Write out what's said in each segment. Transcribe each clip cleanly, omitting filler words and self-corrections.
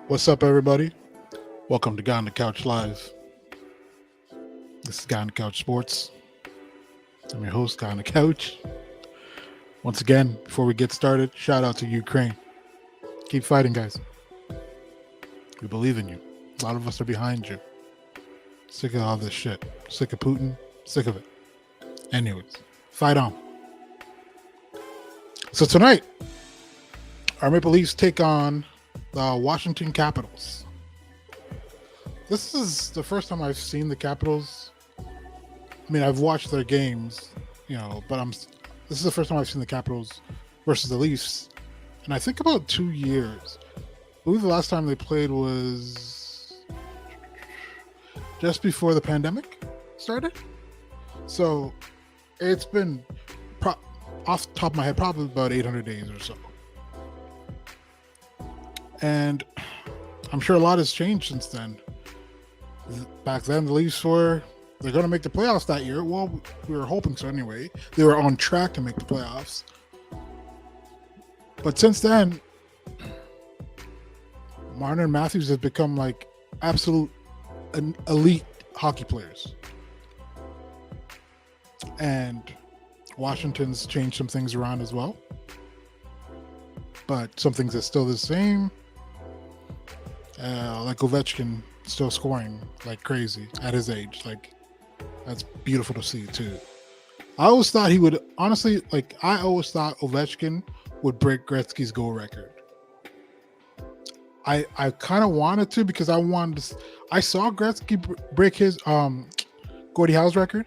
What's up, everybody? Welcome to Guy on the Couch Live. This is Guy on the Couch Sports. I'm your host, Guy on the Couch. Once again, before we get started, shout out to Ukraine. Keep fighting, guys. We believe in you. A lot of us are behind you. Sick of all this shit. Sick of Putin. Sick of it. Anyways, fight on. So tonight, our Maple Leafs take on the Washington Capitals. This is the first time I've seen the Capitals. I mean, I've watched their games, but this is the first time I've seen the Capitals versus the Leafs, and I think about 2 years. I believe the last time they played was just before the pandemic started. So it's been, off the top of my head, probably about 800 days or so. And I'm sure a lot has changed since then. Back then, the Leafs they're going to make the playoffs that year. Well, we were hoping so anyway. They were on track to make the playoffs. But since then, Marner and Matthews have become like absolute elite hockey players. And Washington's changed some things around as well. But some things are still the same. Like Ovechkin still scoring like crazy at his age. Like, that's beautiful to see too. I always thought he would, honestly, I always thought Ovechkin would break Gretzky's goal record. I kind of wanted to, because I saw Gretzky break his Gordie Howe's record.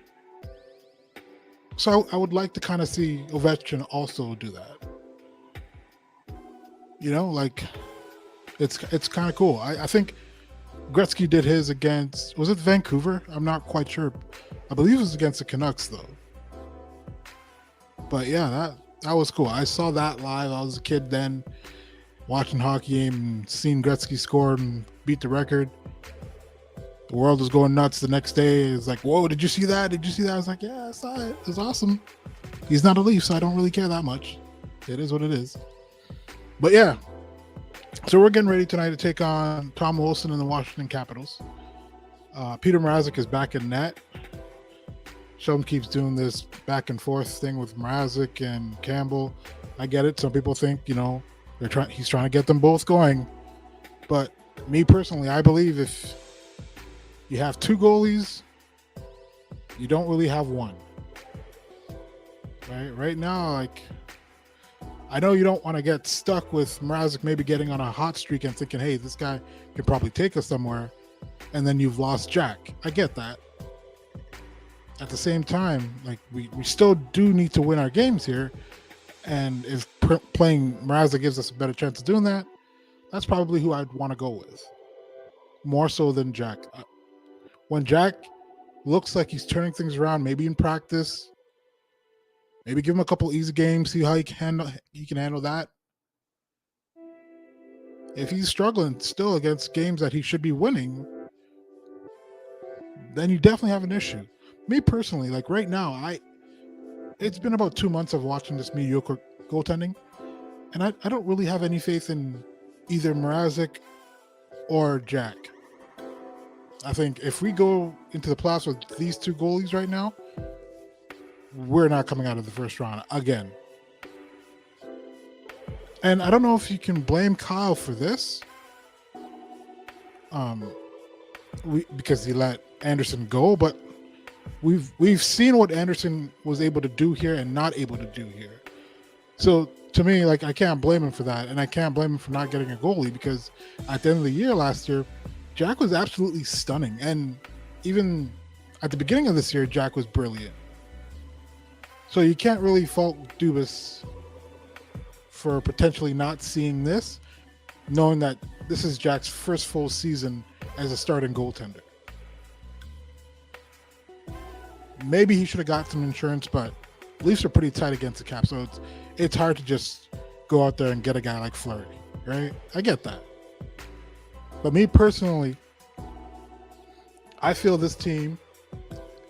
So I would like to kind of see Ovechkin also do that. It's kind of cool. I think Gretzky did his against, was it Vancouver? I'm not quite sure. I believe it was against the Canucks though. But yeah, that was cool. I saw that live. I was a kid then, watching hockey game and seeing Gretzky score and beat the record. The world was going nuts the next day. It was like, whoa, did you see that? Did you see that? I was like, yeah, I saw it. It was awesome. He's not a Leaf, so I don't really care that much. It is what it is. But yeah. So we're getting ready tonight to take on Tom Wilson and the Washington Capitals. Petr Mrazek is back in net. Sheldon keeps doing this back and forth thing with Mrazek and Campbell. I get it. Some people think, he's trying to get them both going. But me personally, I believe if you have two goalies, you don't really have one. Right now, I know you don't want to get stuck with Mrazek maybe getting on a hot streak and thinking, hey, this guy can probably take us somewhere, and then you've lost Jack. I get that. At the same time, we still do need to win our games here, and if playing Mrazek gives us a better chance of doing that, that's probably who I'd want to go with. More so than Jack. When Jack looks like he's turning things around, maybe in practice, maybe give him a couple easy games, see how he can handle that. If he's struggling still against games that he should be winning, then you definitely have an issue. Me personally, right now, it's been about 2 months of watching this mediocre goaltending, and I don't really have any faith in either Mrazek or Jack. I think if we go into the playoffs with these two goalies right now, we're not coming out of the first round again. And I don't know if you can blame Kyle for this, because he let Anderson go, but we've seen what Anderson was able to do here and not able to do here. So to me, I can't blame him for that, and I can't blame him for not getting a goalie, because at the end of the year last year, Jack was absolutely stunning, and even at the beginning of this year, Jack was brilliant. So you can't really fault Dubas for potentially not seeing this, knowing that this is Jack's first full season as a starting goaltender. Maybe he should have got some insurance, but Leafs are pretty tight against the cap, so it's hard to just go out there and get a guy like Fleury, right? I get that. But me personally, I feel this team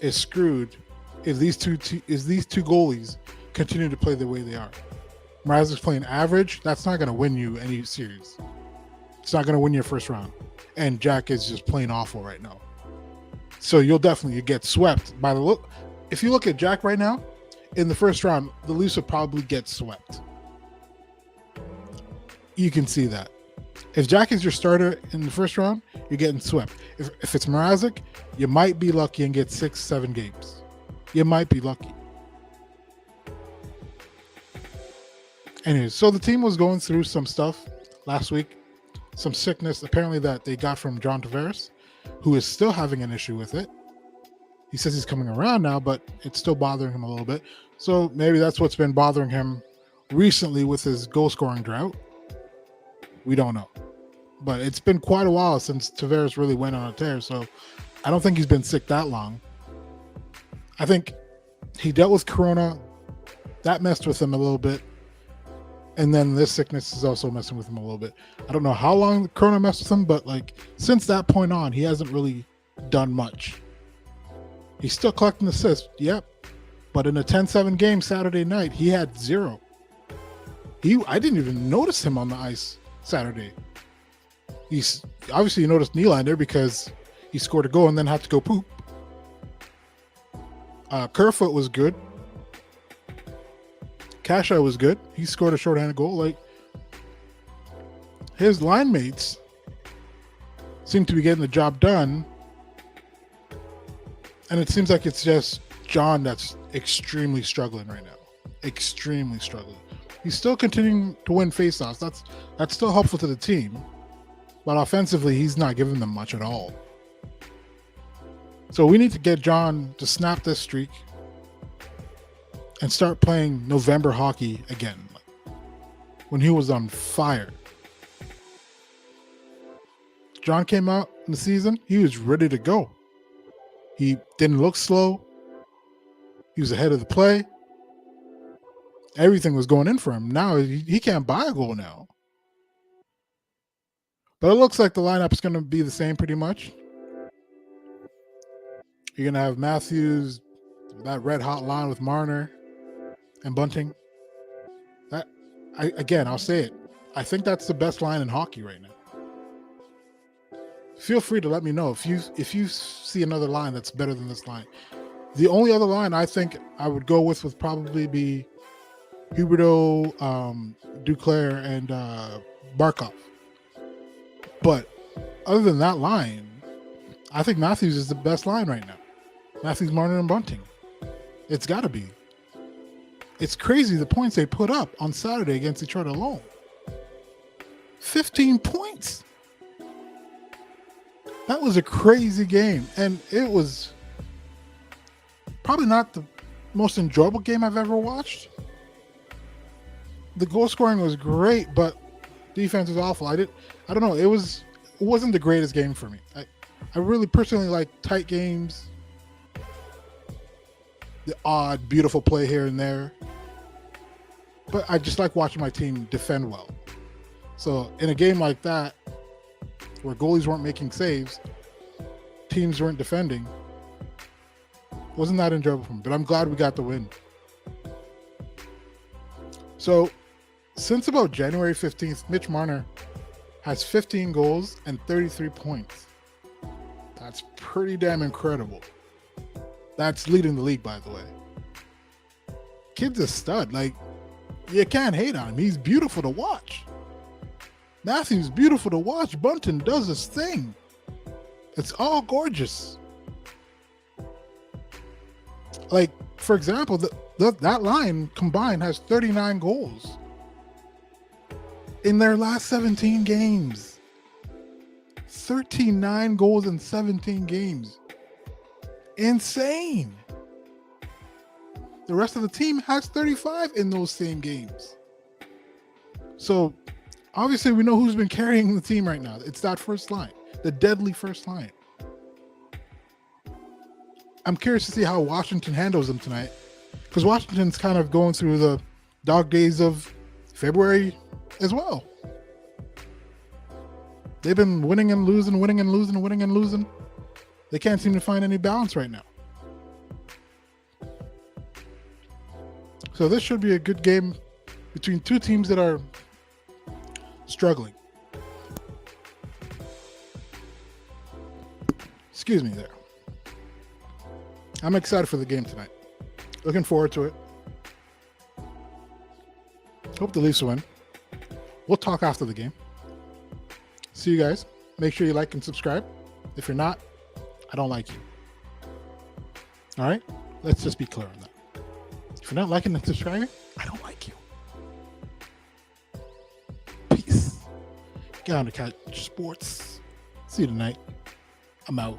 is screwed if these two goalies continue to play the way they are. Mrazek's playing average. That's not going to win you any series. It's not going to win your first round. And Jack is just plain awful right now. So you'll definitely get swept by the look. If you look at Jack right now, in the first round, the Leafs would probably get swept. You can see that. If Jack is your starter in the first round, you're getting swept. If it's Mrazek, you might be lucky and get 6-7 games. You might be lucky. Anyways, so the team was going through some stuff last week. Some sickness, apparently, that they got from John Tavares, who is still having an issue with it. He says he's coming around now, but it's still bothering him a little bit. So maybe that's what's been bothering him recently with his goal-scoring drought. We don't know. But it's been quite a while since Tavares really went on a tear, so I don't think he's been sick that long. I think he dealt with Corona. That messed with him a little bit. And then this sickness is also messing with him a little bit. I don't know how long Corona messed with him, but like since that point on, he hasn't really done much. He's still collecting assists, yep. But in a 10-7 game Saturday night, he had 0. I didn't even notice him on the ice Saturday. He's obviously, you noticed Nylander because he scored a goal and then had to go poop. Kerfoot was good. Kasha was good. He scored a shorthanded goal. Like, his line mates seem to be getting the job done. And it seems like it's just John that's extremely struggling right now. Extremely struggling. He's still continuing to win faceoffs. That's still helpful to the team. But offensively, he's not giving them much at all. So we need to get John to snap this streak and start playing November hockey again. When he was on fire. John came out in the season, he was ready to go. He didn't look slow. He was ahead of the play. Everything was going in for him. Now he can't buy a goal now. But it looks like the lineup is going to be the same pretty much. You're going to have Matthews, that red hot line with Marner and Bunting. I'll say it. I think that's the best line in hockey right now. Feel free to let me know if you see another line that's better than this line. The only other line I think I would go with would probably be Huberdeau, Duclair, and Barkov. But other than that line, I think Matthews is the best line right now. Matthews, Marner, and Bunting. It's got to be. It's crazy the points they put up on Saturday against each other alone. 15 points. That was a crazy game. And it was probably not the most enjoyable game I've ever watched. The goal scoring was great, but defense was awful. I don't know. It wasn't the greatest game for me. I really personally like tight games. The odd, beautiful play here and there. But I just like watching my team defend well. So in a game like that, where goalies weren't making saves, teams weren't defending, wasn't that enjoyable for me. But I'm glad we got the win. So since about January 15th, Mitch Marner has 15 goals and 33 points. That's pretty damn incredible. That's leading the league, by the way. Kid's a stud. Like, you can't hate on him. He's beautiful to watch. Matthews, beautiful to watch. Bunting does his thing. It's all gorgeous. Like, for example, that line combined has 39 goals in their last 17 games. 39 goals in 17 games. Insane. The rest of the team has 35 in those same games. So obviously we know who's been carrying the team right now. It's that first line, the deadly first line. I'm curious to see how Washington handles them tonight, because Washington's kind of going through the dog days of February as well. They've been winning and losing, winning and losing, winning and losing. They can't seem to find any balance right now. So this should be a good game between two teams that are struggling. Excuse me there. I'm excited for the game tonight. Looking forward to it. Hope the Leafs win. We'll talk after the game. See you guys. Make sure you like and subscribe. If you're not, I don't like you. All right? Let's just be clear on that. If you're not liking and subscribing, I don't like you. Peace. Get on to catch sports. See you tonight. I'm out.